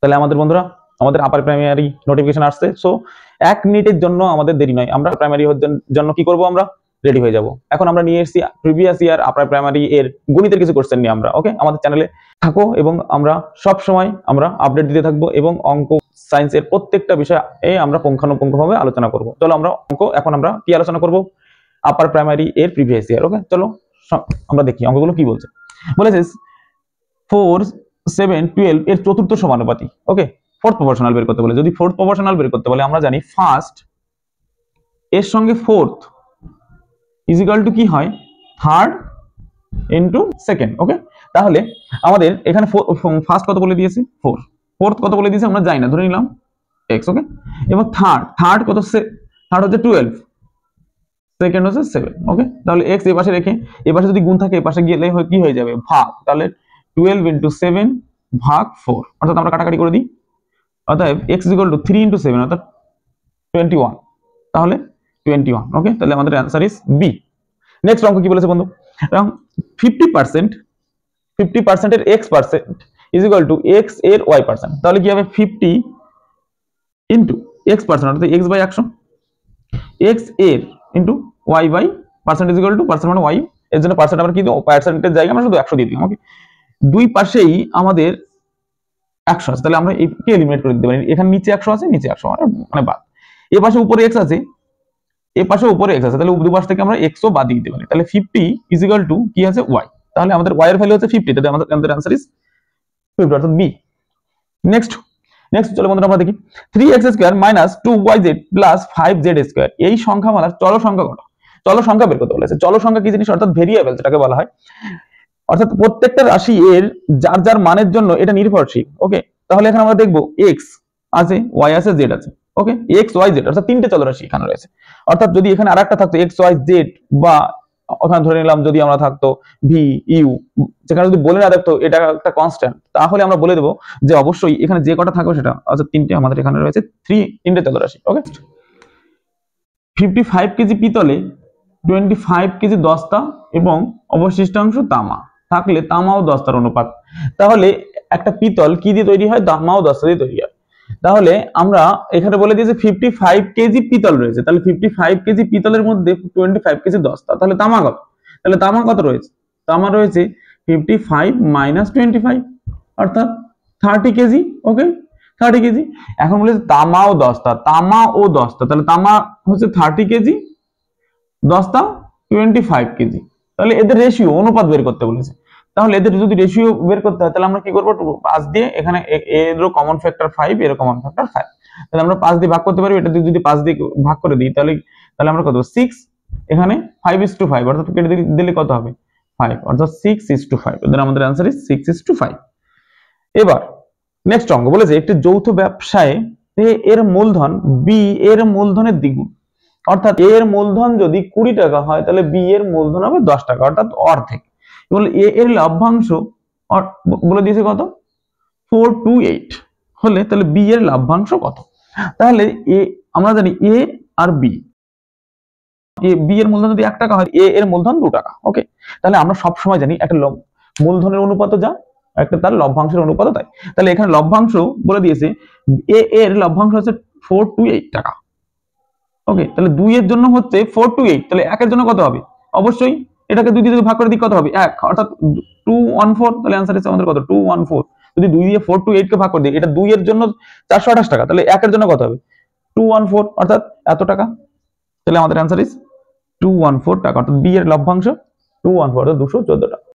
তাহলে আমাদের বন্ধুরা আমাদের আপার প্রাইমারি নোটিফিকেশন আসছে। সো 1 মিনিটের জন্য আমাদের দেরি নয়, আমরা প্রাইমারি জন্য কি করব, আমরা রেডি হয়ে যাব। এখন আমরা নিয়ে এসেছি প্রিভিয়াস ইয়ার আপার প্রাইমারি এর গণিতের কিছু কোশ্চেন নিয়ে আমরা। ওকে, আমাদের চ্যানেলে থাকো এবং আমরা সব সময় আমরা আপডেট দিতে থাকবো এবং অঙ্ক সায়েন্সের প্রত্যেকটা বিষয়ে আমরা পুঙ্খানুপুঙ্খভাবে আলোচনা করব। চলো আমরা এখন আমরা কি আলোচনা করব, আপার প্রাইমারি এর প্রিভিয়াস ইয়ার। ওকে, চলো আমরা দেখি অঙ্কগুলো কি বলছে। বলেছে 4, 7, 12 এর চতুর্থ সমানুপাতি। ওকে, ফোর্থ প্রপোর্শনাল বের করতে বলে। যদি ফোর্থ প্রপোর্শনাল বের করতে বলে, আমরা জানি ফার্স্ট এর সঙ্গে ফোর্থ ইজ ইকুয়াল টু কি হয়, থার্ড ইনটু সেকেন্ড। ওকে, তাহলে আমাদের এখানে ফার্স্ট কত বলে দিয়েছে 4, ফোর্থ কত বলে দিয়েছে আমরা জানি না, ধরে নিলাম x। ওকে, এবার থার্ড কত, থার্ড হচ্ছে 12, সেকেন্ড হচ্ছে 7। ওকে, তাহলে x এই পাশে রেখে এ পাশে যদি গুণ থাকে এ পাশে গেলে কি হয়ে যাবে, ভাগ। তাহলে 12 ইনটু 7 ভাগ 4, অর্থাৎ আমরা কাটাকাটি করে দিই। অতএব x ইকুয়াল টু 3 ইনটু 7 অর্থাৎ 21, তাহলে 21। ওকে, তাহলে আমাদের অ্যান্সার ইজ বি। নেক্সট অঙ্ক কি বলেছে বন্ধু, 50% এর x percent is equal to x এর y পার্সেন্ট। তাহলে কি হবে, 50 ইনটু x পার্সেন্ট অর্থাৎ x বাই 100, x এর into y by percent is equal to percent মানে y, এর জন্য পার্সেন্ট আমরা কি দেব, পার্সেন্টের জায়গায় আমরা শুধু 100 দিয়ে দিলাম। ওকে, দুই পাশেই আমাদের 100 আছে, তাহলে আমরা একে এলিমিনেট করে দিতে পারি। এখানে নিচে 100 আছে, নিচে 100 মানে বাদ। এ পাশে উপরে x আছে, এ পাশে উপরে x আছে, তাহলে দুই পাশ থেকে আমরা x ও বাদ দিয়ে দিতে পারি। তাহলে 50 ইজ ইকুয়াল টু কি আছে, y। তাহলে আমাদের y এর ভ্যালু হচ্ছে 50, তাহলে আমাদের आंसर ইজ 50 অর্থাৎ বি। নেক্সট চলো বন্ধুরা আমরা দেখি 3x² - 2yz + 5z²। এই সংখ্যামালার চল সংখ্যা কত? চল সংখ্যা বের করতে বলেছে। চল সংখ্যা কি জিনিস, অর্থাৎ ভেরিয়েবল যেটাকে বলা হয়, অর্থাৎ প্রত্যেকটা রাশি এর যার যার মানের জন্য এটা নির্ভরশীল। ওকে, তাহলে এখানে আমরা দেখব x আছে, y আছে, z আছে। ওকে, x y z অর্থাৎ তিনটে চলরাশি এখানে রয়েছে। অর্থাৎ যদি এখানে আরেকটা থাকতো x y z, বা ওখানে ধরে নিলাম যদি আমরা থাকতো v u, যেখানে যদি বলে না থাকতো এটা একটা কনস্ট্যান্ট, তাহলে আমরা বলে দেবো যে অবশ্যই এখানে যে কটা থাকবে সেটা, অর্থাৎ তিনটে আমাদের এখানে রয়েছে তিনটে চলরাশি। ওকে, 55 কেজি পিতলে 25 কেজি দস্তা এবং অবশিষ্টাংশ তামা থাকলে তামা ও দস্তার অনুপাত। তাহলে একটা পিতল কি দিয়ে তৈরি হয়, তামা ও দস্তা দিয়ে তৈরি হয়। তাহলে আমরা এখানে বলে দিয়েছি 55 কেজি পিতল রয়েছে, তাহলে 55 কেজি পিতলের মধ্যে 25 কেজি দস্তা, তাহলে তামা কত? তাহলে তামা কত রয়েছে, তামা রয়েছে 55 - 25 অর্থাৎ 30 কেজি। ওকে, 30 কেজি। এখন বলেছে তামা ও দস্তা, তাহলে তামা হচ্ছে 30 কেজি, দস্তা 25 কেজি। তাহলে এদের রেশিও অনুপাত বের করতে বলেছে। তাহলে এদের যদি রেশিও বের করতে হয় তাহলে আমরা কি করব, 5 দিয়ে, এখানে এরও কমন ফ্যাক্টর 5, এরও কমন ফ্যাক্টর 5, তাহলে আমরা 5 দিয়ে ভাগ করতে পারি। এটা যদি 5 দিয়ে ভাগ করে দিই তাহলে আমরা কত, 6, এখানে 5:5 অর্থাৎ কেটে দিলে কত হবে, 5 অর্থাৎ 6:5। এদের আমাদের आंसर ইজ 6:5। এবার নেক্সট অঙ্ক বলেছে একটি যৌথ ব্যবসায়ে এ এর মূলধন বি এর মূলধনের দ্বিগুণ, অর্থাৎ এ এর মূলধন যদি 20 টাকা হয় তাহলে বি এর মূলধন হবে 10 টাকা অর্থাৎ অর্ধেক। বলে এ এর লভ্যাংশ বলে দিয়েছে কত, 428 হলে তাহলে বি এর লভ্যাংশ কত? তাহলে এ আমরা জানি এ আর বি, বি এর মূলধন যদি 1 টাকা হয়, এ এর মূলধন 2 টাকা। ওকে, তাহলে আমরা সব সময় জানি একটা মূলধনের অনুপাত যা, একটা তার লভ্যাংশের অনুপাত তাই। তাহলে এখানে লভ্যাংশ বলে দিয়েছে এ এর লভ্যাংশ হচ্ছে 428 টাকা। ওকে, তাহলে 2 এর জন্য হচ্ছে 428, তাহলে 1 এর জন্য কত হবে, অবশ্যই এটাকে 2 দিয়ে যদি ভাগ করে দিই কত হবে, 1 অর্থাৎ 214। তাহলে आंसर হচ্ছে আমাদের কত, 214। যদি 2 দিয়ে 428 কে ভাগ করে দিই, এটা 2 এর জন্য 428 টাকা, তাহলে 1 এর জন্য কত হবে, 214 অর্থাৎ এত টাকা। তাহলে আমাদের आंसर ইজ 214 টাকা, অর্থাৎ বি এর লভ্যাংশ 214 অর্থাৎ 214 টাকা।